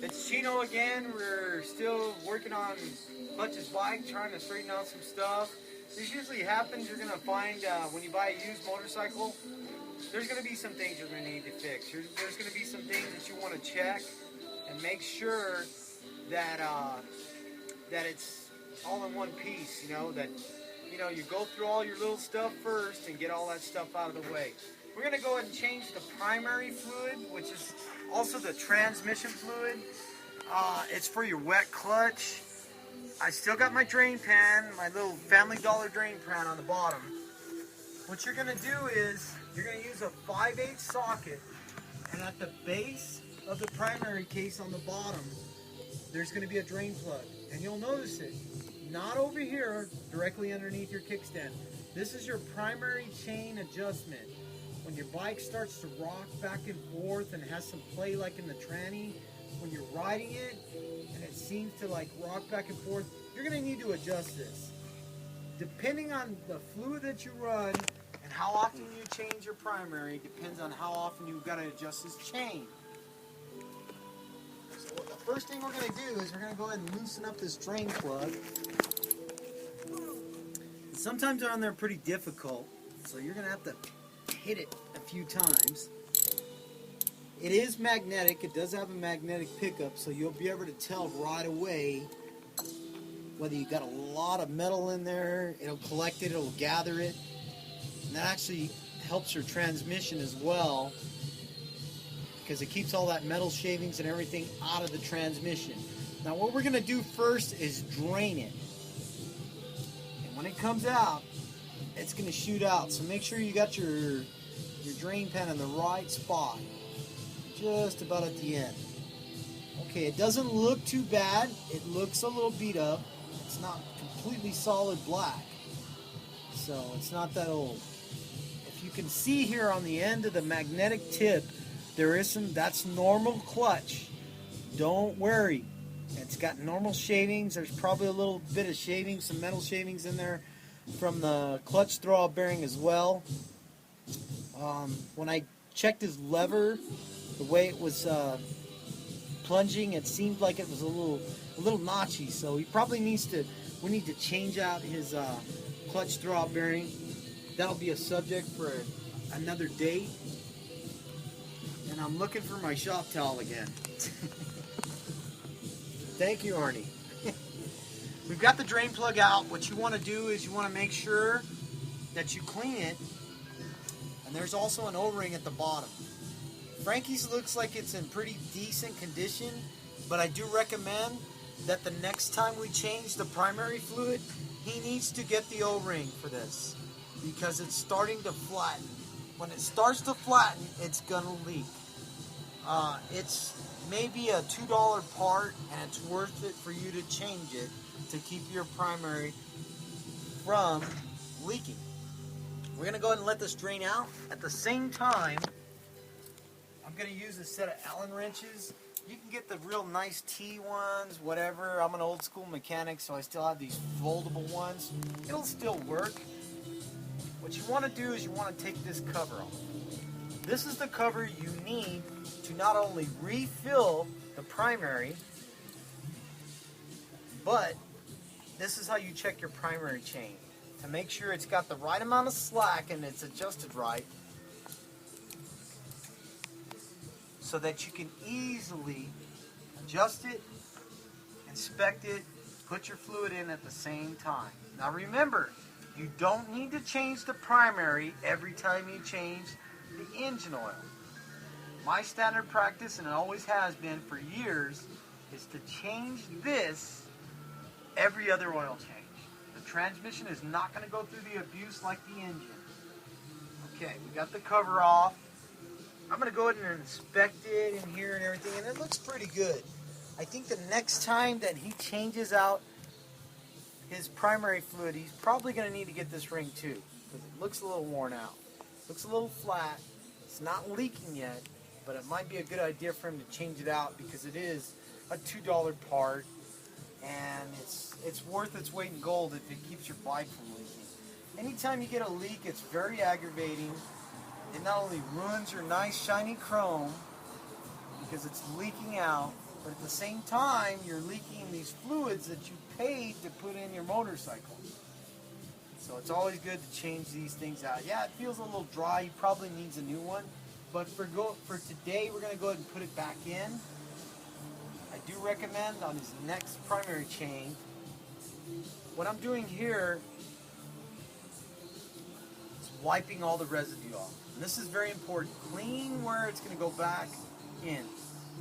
It's Chino again. We're still working on Clutch's bike, trying to straighten out some stuff. This usually happens. You're going to find when you buy a used motorcycle, there's going to be some things you're going to need to fix. There's going to be some things that you want to check and make sure that that it's all in one piece. That you go through all your little stuff first and get all that stuff out of the way. We're going to go ahead and change the primary fluid, which is also the transmission fluid. It's for your wet clutch. I still got my drain pan, my little Family Dollar drain pan on the bottom. What you're going to do is you're going to use a 5/8 socket, and at the base of the primary case on the bottom, there's going to be a drain plug. And you'll notice it, not over here, directly underneath your kickstand. This is your primary chain adjustment. When your bike starts to rock back and forth and has some play like in the tranny, when you're riding it and it seems to like rock back and forth, you're going to need to adjust this. Depending on the fluid that you run and how often you change your primary, depends on how often you've got to adjust this chain. So the first thing we're going to do is we're going to go ahead and loosen up this drain plug. Sometimes they're on there pretty difficult, so you're going to have to hit it a few times. It is magnetic. It does have a magnetic pickup, so you'll be able to tell right away whether you got a lot of metal in there. It'll collect it, it'll gather it, and that actually helps your transmission as well, because it keeps all that metal shavings and everything out of the transmission. Now what we're going to do first is drain it, and when it comes out, it's going to shoot out. So make sure you got your drain pan in the right spot, just about at the end. Okay, it doesn't look too bad. It looks a little beat up. It's not completely solid black, so it's not that old. If you can see here on the end of the magnetic tip, there is that's normal clutch. Don't worry. It's got normal shavings. There's probably a little bit of shavings, some metal shavings in there from the clutch throwout bearing as well. When I checked his lever, the way it was plunging, it seemed like it was a little notchy. So he probably we need to change out his clutch throwout bearing. That'll be a subject for another date. And I'm looking for my shop towel again. Thank you, Arnie. We've got the drain plug out. What you want to do is you want to make sure that you clean it. And there's also an O-ring at the bottom. Frankie's looks like it's in pretty decent condition, but I do recommend that the next time we change the primary fluid, he needs to get the O-ring for this, because it's starting to flatten. When it starts to flatten, it's gonna leak. It's maybe a $2 part, and it's worth it for you to change it to keep your primary from leaking. We're going to go ahead and let this drain out. At the same time, I'm going to use a set of Allen wrenches. You can get the real nice T ones, whatever. I'm an old school mechanic, so I still have these foldable ones. It'll still work. What you want to do is you want to take this cover off. This is the cover you need to not only refill the primary, but this is how you check your primary chain to make sure it's got the right amount of slack and it's adjusted right, so that you can easily adjust it, inspect it, put your fluid in at the same time. Now remember, you don't need to change the primary every time you change the engine oil. My standard practice, and it always has been for years, is to change this every other oil change. The transmission is not going to go through the abuse like the engine. Okay, we got the cover off. I'm going to go ahead and inspect it in here and everything, and it looks pretty good. I think the next time that he changes out his primary fluid, he's probably going to need to get this ring too, because it looks a little worn out. Looks a little flat. It's not leaking yet, but it might be a good idea for him to change it out, because it is a $2 part, and it's worth its weight in gold if it keeps your bike from leaking. Anytime you get a leak, it's very aggravating. It not only ruins your nice shiny chrome because it's leaking out, but at the same time, you're leaking these fluids that you paid to put in your motorcycle. So it's always good to change these things out. Yeah, it feels a little dry. He probably needs a new one. But for today, we're going to go ahead and put it back in. I do recommend on his next primary chain, what I'm doing here is wiping all the residue off. And this is very important. Clean where it's going to go back in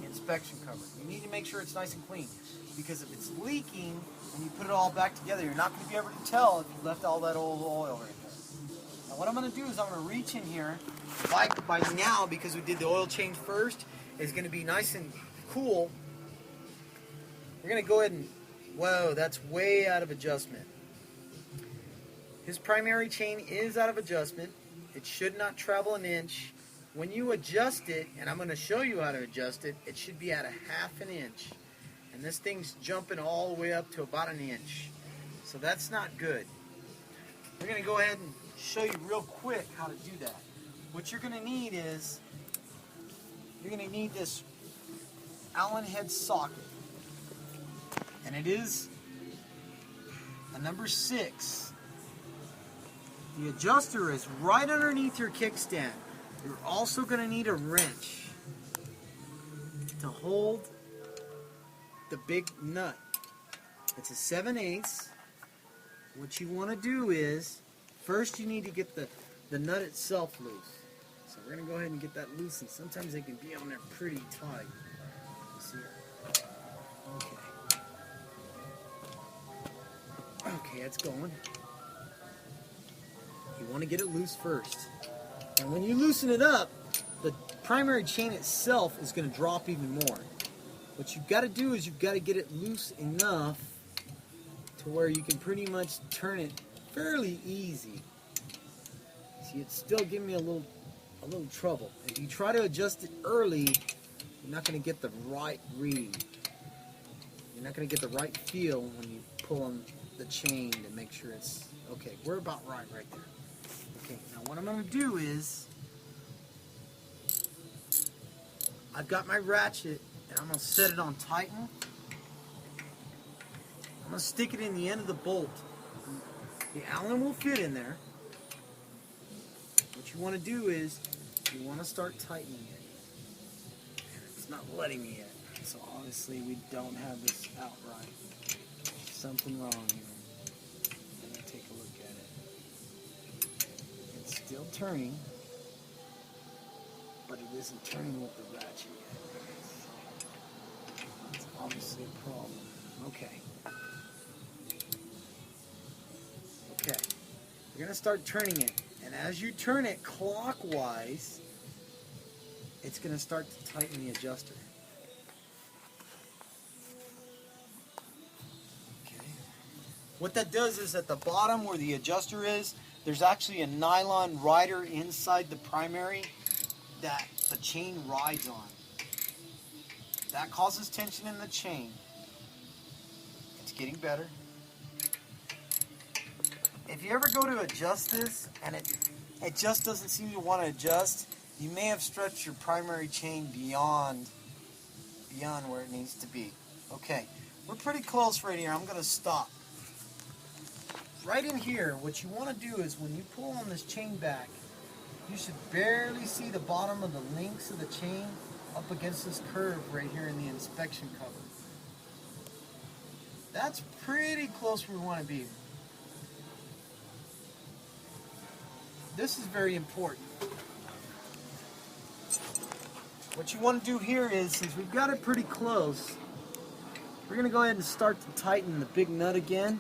the inspection cover. You need to make sure it's nice and clean, because if it's leaking and you put it all back together, you're not going to be able to tell if you left all that old oil right there. Now what I'm going to do is I'm going to reach in here. By now, because we did the oil change first, it's going to be nice and cool. We're going to go ahead and, whoa, that's way out of adjustment. His primary chain is out of adjustment. It should not travel an inch. When you adjust it, and I'm going to show you how to adjust it, it should be at a 1/2 inch. And this thing's jumping all the way up to about an inch. So that's not good. We're going to go ahead and show you real quick how to do that. What you're going to need is, you're going to need this Allen head socket. And it is a number 6. The adjuster is right underneath your kickstand. You're also going to need a wrench to hold the big nut. It's a 7/8. What you want to do is, first you need to get the nut itself loose. So we're going to go ahead and get that loose, and sometimes they can be on there pretty tight. See it? Okay. Okay, it's going. You want to get it loose first. And when you loosen it up, the primary chain itself is going to drop even more. What you've got to do is you've got to get it loose enough to where you can pretty much turn it fairly easy. See, it's still giving me a little trouble. If you try to adjust it early, you're not going to get the right read. You're not going to get the right feel when you pull on the chain to make sure it's okay. We're about right there. Okay, now what I'm going to do is, I've got my ratchet and I'm going to set it on tighten. I'm going to stick it in the end of the bolt. The Allen will fit in there. What you want to do is, you want to start tightening it. It's not letting me yet. So obviously we don't have this out right. There's something wrong here. Let me take a look at it. It's still turning, but it isn't turning with the ratchet yet. It's obviously a problem. Okay. Okay. You're going to start turning it. And as you turn it clockwise, it's going to start to tighten the adjuster. Okay. What that does is at the bottom where the adjuster is, there's actually a nylon rider inside the primary that the chain rides on. That causes tension in the chain. It's getting better. If you ever go to adjust this and it just doesn't seem to want to adjust, you may have stretched your primary chain beyond where it needs to be. Okay, we're pretty close right here. I'm going to stop. Right in here, what you want to do is when you pull on this chain back, you should barely see the bottom of the links of the chain up against this curve right here in the inspection cover. That's pretty close where we want to be. This is very important. What you want to do here is, since we've got it pretty close, we're going to go ahead and start to tighten the big nut again.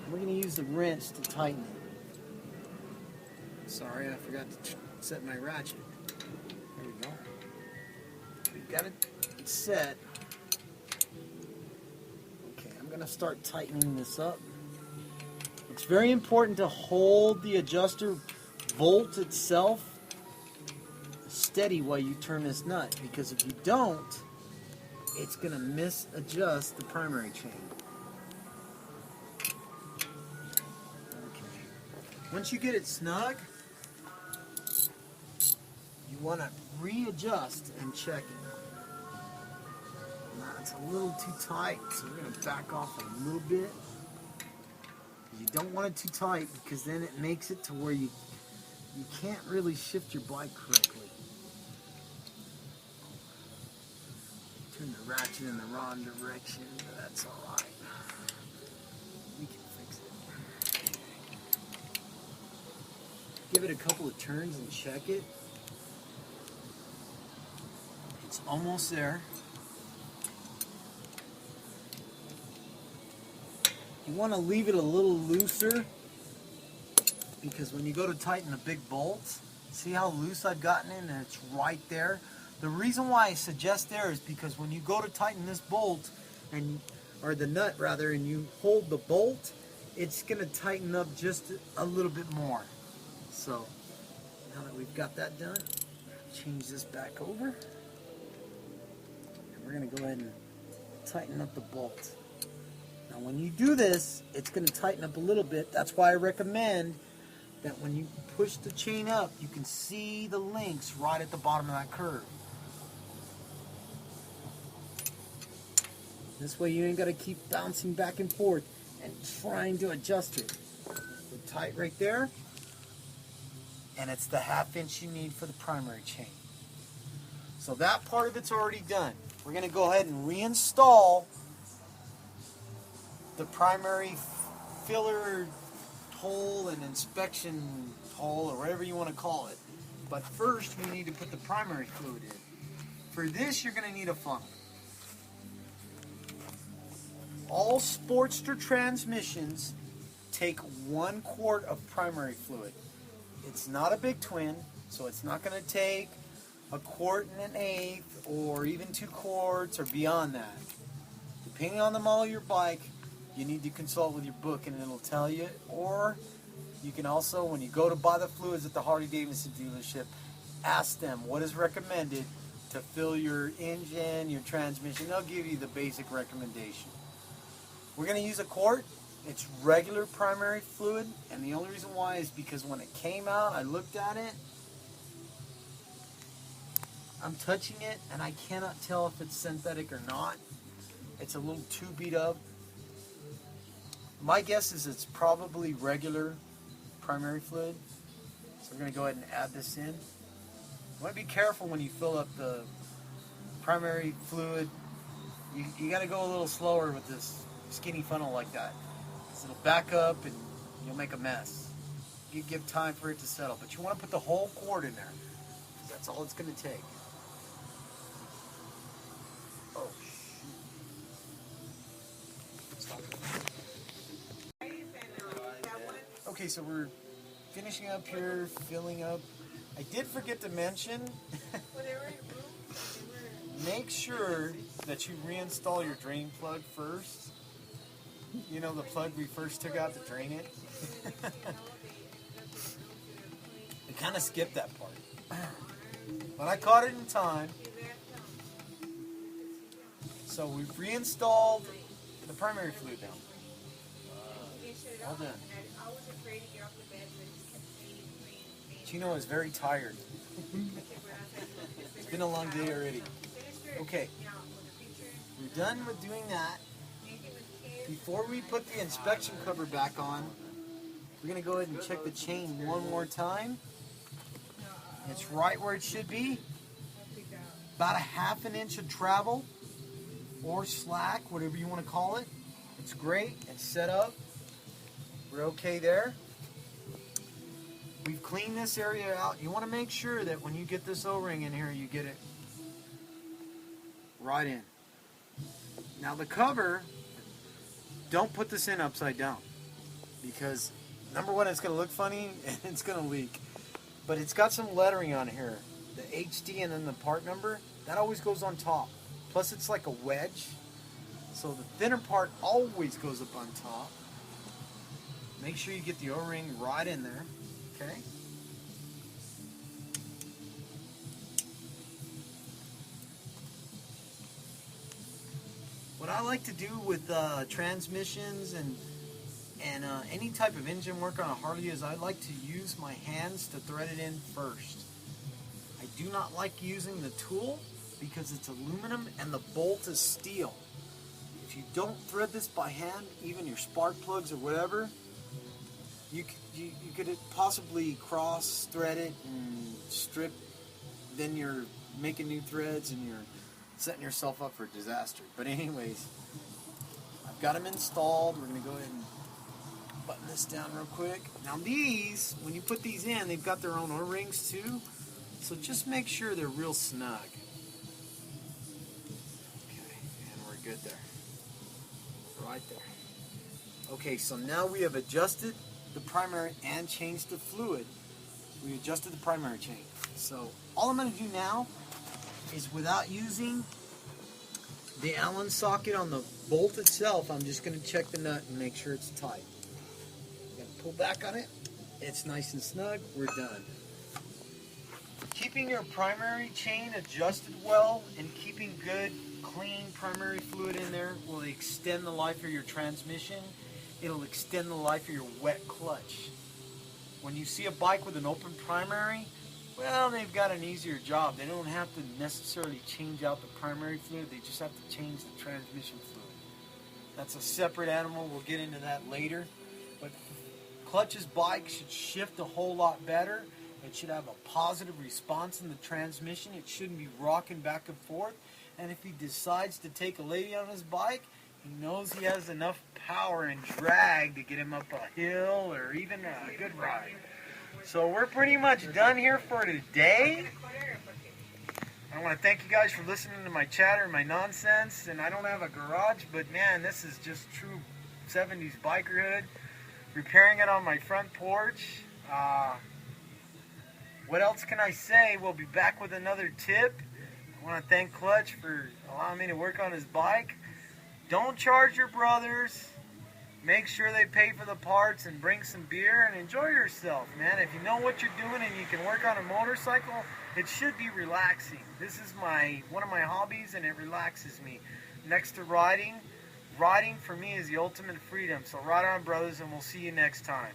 We're going to use the wrench to tighten it. Sorry, I forgot to set my ratchet. There we go. We've got it set. Okay, I'm going to start tightening this up. It's very important to hold the adjuster bolt itself steady while you turn this nut, because if you don't, it's going to misadjust the primary chain. Okay. Once you get it snug, you want to readjust and check it. That's a little too tight, so we're going to back off a little bit. You don't want it too tight because then it makes it to where you can't really shift your bike correctly. Turn the ratchet in the wrong direction, but that's alright. We can fix it. Give it a couple of turns and check it. It's almost there. You want to leave it a little looser because when you go to tighten the big bolts, see how loose I've gotten it and it's right there? The reason why I suggest there is because when you go to tighten this bolt, or the nut rather, and you hold the bolt, it's going to tighten up just a little bit more. So now that we've got that done, change this back over. And we're going to go ahead and tighten up the bolt. Now when you do this, it's going to tighten up a little bit. That's why I recommend that when you push the chain up, you can see the links right at the bottom of that curve. This way you ain't got to keep bouncing back and forth and trying to adjust it. We're tight right there. And it's the 1/2 inch you need for the primary chain. So that part of it's already done. We're going to go ahead and reinstall the primary filler hole and inspection hole, or whatever you want to call it. But first we need to put the primary fluid in. For this you're going to need a funnel. All Sportster transmissions take 1 quart of primary fluid. It's not a big twin, so it's not going to take a 1 1/8 or even 2 quarts or beyond that. Depending on the model of your bike, you need to consult with your book and it'll tell you, or you can also, when you go to buy the fluids at the Harley-Davidson dealership, ask them what is recommended to fill your engine, your transmission. They'll give you the basic recommendation. We're going to use a quart. It's regular primary fluid, and the only reason why is because when it came out, I looked at it, I'm touching it, and I cannot tell if it's synthetic or not. It's a little too beat up. My guess is it's probably regular primary fluid. So we're going to go ahead and add this in. You want to be careful when you fill up the primary fluid. You got to go a little slower with this skinny funnel like that. So it'll back up and you'll make a mess. You give time for it to settle. But you want to put the whole quart in there, because that's all it's going to take. Oh, okay, so we're finishing up here, filling up. I did forget to mention, make sure that you reinstall your drain plug first. You know, the plug we first took out to drain it. I kind of skipped that part, but I caught it in time. So we've reinstalled the primary fluid down. All done. Chino is very tired. It's been a long day already. Okay, we're done with doing that. Before we put the inspection cover back on, we're going to go ahead and check the chain one more time. It's right where it should be. About a 1/2 inch of travel or slack, whatever you want to call it. It's great. It's set up. We're okay there. We've cleaned this area out. You want to make sure that when you get this O-ring in here, you get it right in. Now the cover, don't put this in upside down, because number one, it's going to look funny and it's going to leak. But it's got some lettering on here, the HD and then the part number. That always goes on top. Plus it's like a wedge, so the thinner part always goes up on top. Make sure you get the O-ring right in there. Okay. What I like to do with transmissions and any type of engine work on a Harley is I like to use my hands to thread it in first. I do not like using the tool because it's aluminum and the bolt is steel. If you don't thread this by hand, even your spark plugs or whatever, you could possibly cross thread it and strip. Then you're making new threads and you're setting yourself up for disaster. But anyways, I've got them installed. We're going to go ahead and button this down real quick. Now these, when you put these in, they've got their own O-rings too. So just make sure they're real snug. Okay, and we're good there. Right there. Okay, so now we have adjusted the primary and changed the fluid. We adjusted the primary chain. So all I'm going to do now is, without using the Allen socket on the bolt itself, I'm just going to check the nut and make sure it's tight. Going to pull back on it. It's nice and snug. We're done. Keeping your primary chain adjusted well and keeping good, clean primary fluid in there will extend the life of your transmission. It'll extend the life of your wet clutch. When you see a bike with an open primary, well, they've got an easier job. They don't have to necessarily change out the primary fluid. They just have to change the transmission fluid. That's a separate animal. We'll get into that later. But Clutch's bike should shift a whole lot better. It should have a positive response in the transmission. It shouldn't be rocking back and forth. And if he decides to take a lady on his bike, he knows he has enough power and drag to get him up a hill or even a good ride. So we're pretty much done here for today. I want to thank you guys for listening to my chatter and my nonsense. And I don't have a garage, but man, this is just true 70s bikerhood. Repairing it on my front porch. What else can I say? We'll be back with another tip. I want to thank Clutch for allowing me to work on his bike. Don't charge your brothers. Make sure they pay for the parts and bring some beer and enjoy yourself, man. If you know what you're doing and you can work on a motorcycle, it should be relaxing. This is one of my hobbies and it relaxes me. Next to riding for me is the ultimate freedom. So ride on, brothers, and we'll see you next time.